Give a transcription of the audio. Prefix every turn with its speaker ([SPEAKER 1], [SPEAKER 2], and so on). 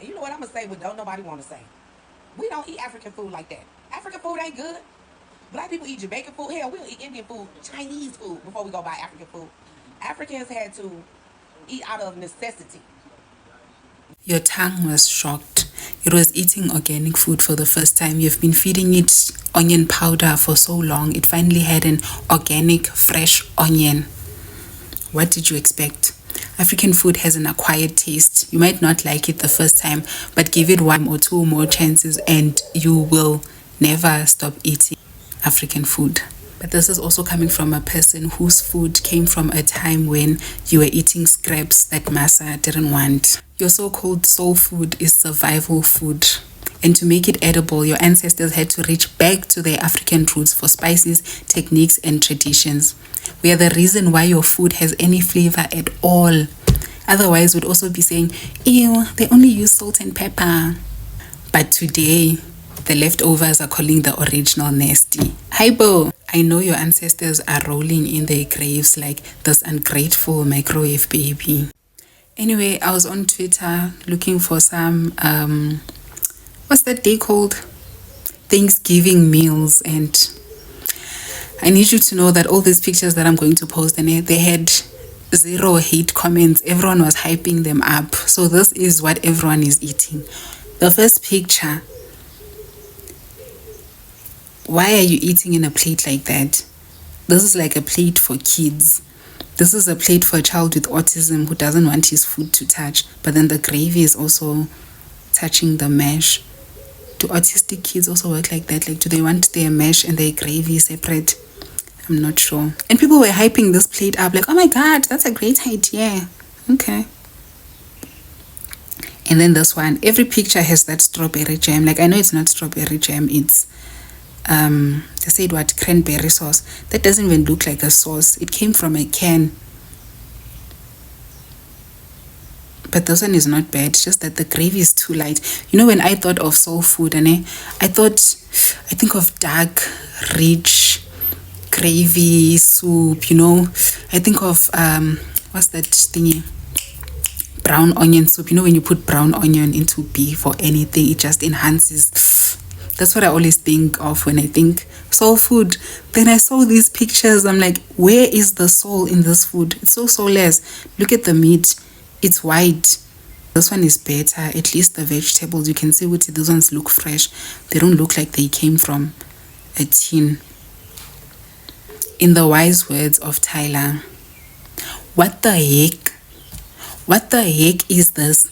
[SPEAKER 1] And you know what I'm gonna say? What don't nobody want to say? We don't eat African food like that. African food ain't good. Black people eat Jamaican food. Hell, we'll eat Indian food, Chinese food before we go buy African food. Africans had to eat out of necessity.
[SPEAKER 2] Your tongue was shocked. It was eating organic food for the first time. You've been feeding it onion powder for so long. It finally had an organic, fresh onion. What did you expect? African food has an acquired taste. You might not like it the first time, but give it one or two more chances and you will never stop eating African food. But this is also coming from a person whose food came from a time when you were eating scraps that Masa didn't want. Your so-called soul food is survival food. And to make it edible, your ancestors had to reach back to their African roots for spices, techniques, and traditions. We are the reason why your food has any flavor at all. Otherwise, we'd also be saying, ew, they only use salt and pepper. But today, the leftovers are calling the original nasty. Hypo! I know your ancestors are rolling in their graves like this ungrateful microwave baby. Anyway, I was on Twitter looking for some, what's that day called? Thanksgiving meals. And I need you to know that all these pictures that I'm going to post, and they had zero hate comments. Everyone was hyping them up. So this is what everyone is eating. The first picture. Why are you eating in a plate like that? This is like a plate for kids. This is a plate for a child with autism who doesn't want his food to touch. But then the gravy is also touching the mash. Do autistic kids also work like that? Like, do they want their mash and their gravy separate? I'm not sure. And people were hyping this plate up like, oh my God, that's a great idea. Okay. And then this one, every picture has that strawberry jam. Like, I know it's not strawberry jam, it's they said what, cranberry sauce. That doesn't even look like a sauce. It came from a can. But this one is not bad, just that the gravy is too light. You know, when I thought of soul food, and I think of dark, rich gravy soup, you know. I think of what's that thingy, brown onion soup. You know, when you put brown onion into beef or anything, it just enhances. That's what I always think of when I think soul food. Then I saw these pictures. I'm like, where is the soul in this food? It's so soulless. Look at the meat. It's white. This one is better. At least the vegetables, you can see what those ones look fresh. They don't look like they came from a tin. In the wise words of Tyler, what the heck? What the heck is this?